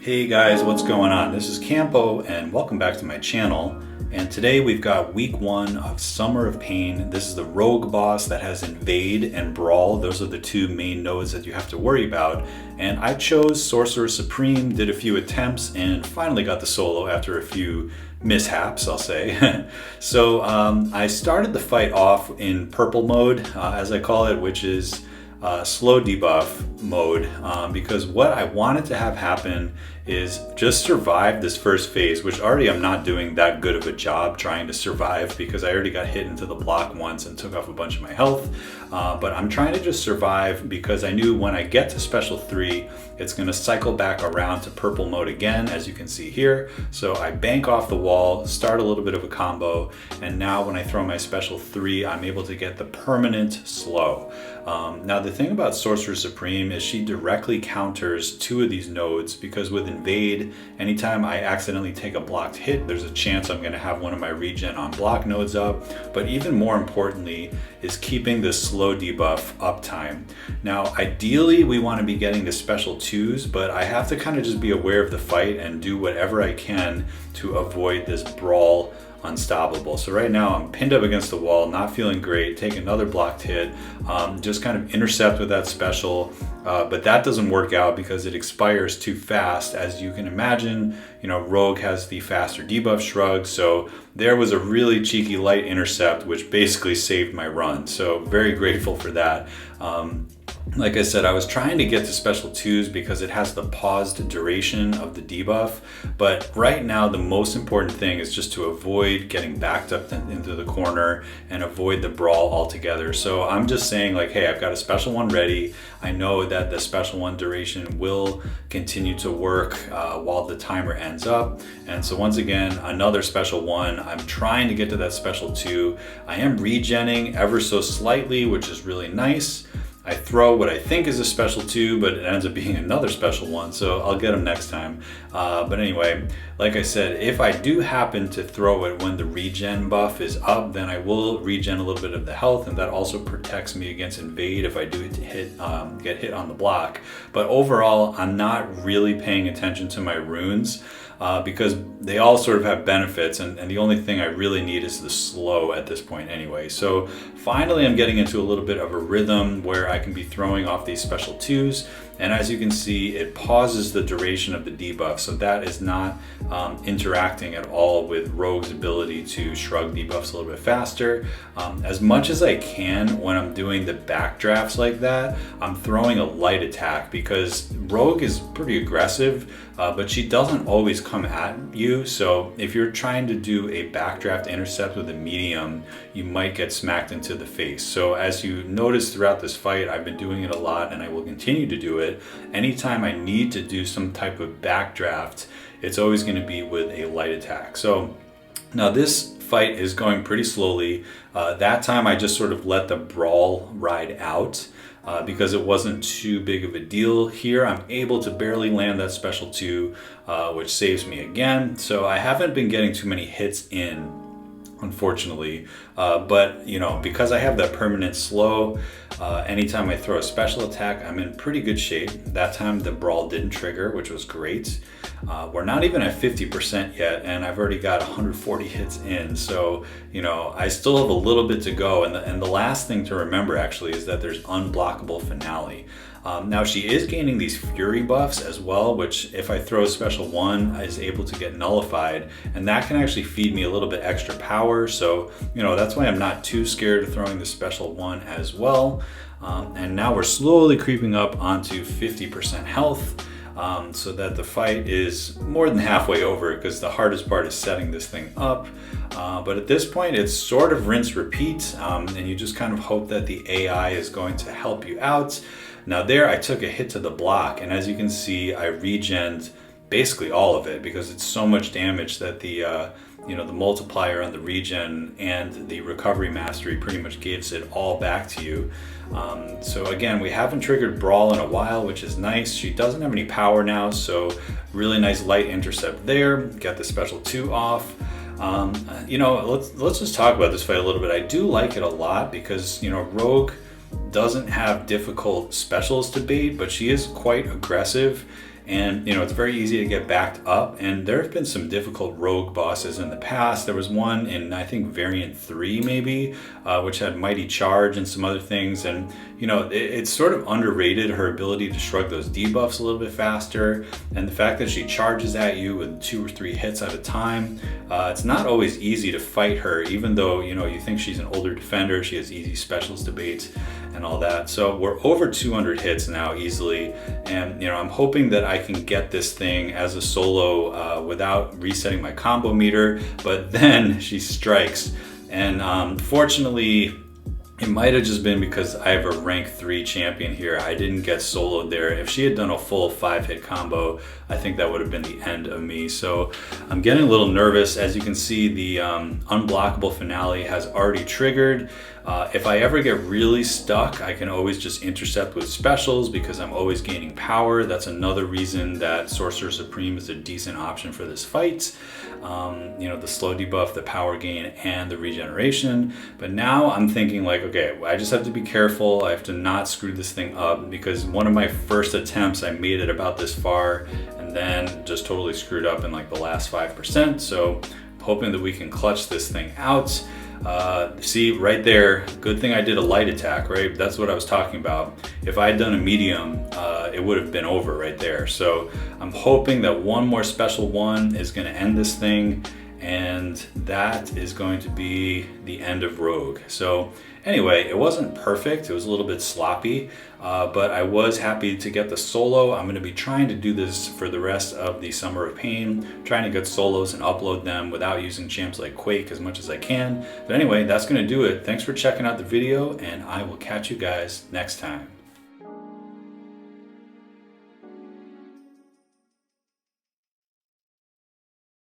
Hey guys, what's going on? This is Campo and welcome back to my channel. And today we've got week 1 of Summer of Pain. This is the rogue boss that has Invade and Brawl. Those are the two main nodes that you have to worry about. And I chose Sorcerer Supreme, did a few attempts, and finally got the solo after a few mishaps, I'll say. So I started the fight off in purple mode, as I call it, which is slow debuff mode, because what I wanted to have happen is just survive this first phase, which already I'm not doing that good of a job trying to survive because I already got hit into the block once and took off a bunch of my health. But I'm trying to just survive because I knew when I get to special 3, it's going to cycle back around to purple mode again, as you can see here. So I bank off the wall, start a little bit of a combo, and now when I throw my special 3, I'm able to get the permanent slow. Now the thing about Sorcerer Supreme is she directly counters 2 of these nodes, because with Invade, anytime I accidentally take a blocked hit, there's a chance I'm going to have one of my regen on block nodes up. But even more importantly is keeping the slow debuff uptime. Now ideally we want to be getting the special 2s, but I have to kind of just be aware of the fight and do whatever I can to avoid this brawl unstoppable. So right now I'm pinned up against the wall, not feeling great, take another blocked hit, just kind of intercept with that special, but that doesn't work out because it expires too fast. As you can imagine, you know, Rogue has the faster debuff shrug, so there was a really cheeky light intercept which basically saved my run, so very grateful for that. Like I said, I was trying to get to special 2s because it has the paused duration of the debuff, but right now the most important thing is just to avoid getting backed up into the corner and avoid the brawl altogether. So I'm just saying, like, hey, I've got a special 1 ready. I know that the special 1 duration will continue to work while the timer ends up. And so once again, another special 1. I'm trying to get to that special 2. I am regenning ever so slightly, which is really nice. I throw what I think is a special 2, but it ends up being another special 1, so I'll get them next time. But anyway, like I said, if I do happen to throw it when the regen buff is up, then I will regen a little bit of the health, and that also protects me against Invade if I do get hit on the block. But overall, I'm not really paying attention to my runes, because they all sort of have benefits, and the only thing I really need is the slow at this point anyway. So finally I'm getting into a little bit of a rhythm where I can be throwing off these special 2s, and as you can see, it pauses the duration of the debuff, so that is not interacting at all with Rogue's ability to shrug debuffs a little bit faster. As much as I can when I'm doing the backdrafts like that, I'm throwing a light attack because Rogue is pretty aggressive, but she doesn't always come at you. So if you're trying to do a backdraft intercept with a medium, you might get smacked into the face. So as you notice throughout this fight, I've been doing it a lot and I will continue to do it. Anytime I need to do some type of backdraft, it's always going to be with a light attack. So now this fight is going pretty slowly. That time I just sort of let the brawl ride out because it wasn't too big of a deal. Here I'm able to barely land that special 2, which saves me again. So I haven't been getting too many hits in, unfortunately, but you know, because I have that permanent slow, anytime I throw a special attack, I'm in pretty good shape. That time the brawl didn't trigger, which was great. We're not even at 50% yet, and I've already got 140 hits in, so you know, I still have a little bit to go. And the last thing to remember actually is that there's unblockable finale. Now she is gaining these fury buffs as well, which if I throw a special 1 is able to get nullified, and that can actually feed me a little bit extra power. So you know, that's why I'm not too scared of throwing the special 1 as well. And now we're slowly creeping up onto 50% health, so that the fight is more than halfway over, because the hardest part is setting this thing up. But at this point it's sort of rinse repeat, and you just kind of hope that the AI is going to help you out. Now there I took a hit to the block, and as you can see I regened basically all of it because it's so much damage that the you know, the multiplier on the regen and the recovery mastery pretty much gives it all back to you. So again, we haven't triggered Brawl in a while, which is nice. She doesn't have any power now, so really nice light intercept there. Got the special 2 off. You know, let's just talk about this fight a little bit. I do like it a lot because, you know, Rogue doesn't have difficult specials to bait, but she is quite aggressive. and you know, it's very easy to get backed up. And there have been some difficult rogue bosses in the past. There was one in, I think, variant 3 maybe, which had Mighty Charge and some other things. And you know, it's sort of underrated, her ability to shrug those debuffs a little bit faster, and the fact that she charges at you with 2 or 3 hits at a time. It's not always easy to fight her, even though, you know, you think she's an older defender, she has easy specials debates and all that. So we're over 200 hits now easily, and you know, I'm hoping that I can get this thing as a solo without resetting my combo meter. But then she strikes, and fortunately, it might have just been because I have a rank 3 champion here. I didn't get soloed there. If she had done a full 5-hit combo, I think that would have been the end of me. So I'm getting a little nervous. As you can see, the unblockable finale has already triggered. If I ever get really stuck, I can always just intercept with specials because I'm always gaining power. That's another reason that Sorcerer Supreme is a decent option for this fight. You know, the slow debuff, the power gain, and the regeneration. But now I'm thinking like, okay, I just have to be careful. I have to not screw this thing up, because one of my first attempts, I made it about this far and then just totally screwed up in like the last 5%. So I'm hoping that we can clutch this thing out. See right there, good thing I did a light attack, right? That's what I was talking about. If I had done a medium, it would have been over right there. So I'm hoping that one more special one is going to end this thing, and that is going to be the end of Rogue. So anyway, it wasn't perfect. It was a little bit sloppy, but I was happy to get the solo. I'm going to be trying to do this for the rest of the Summer of Pain, trying to get solos and upload them without using champs like Quake as much as I can. But anyway, that's going to do it. Thanks for checking out the video, and I will catch you guys next time.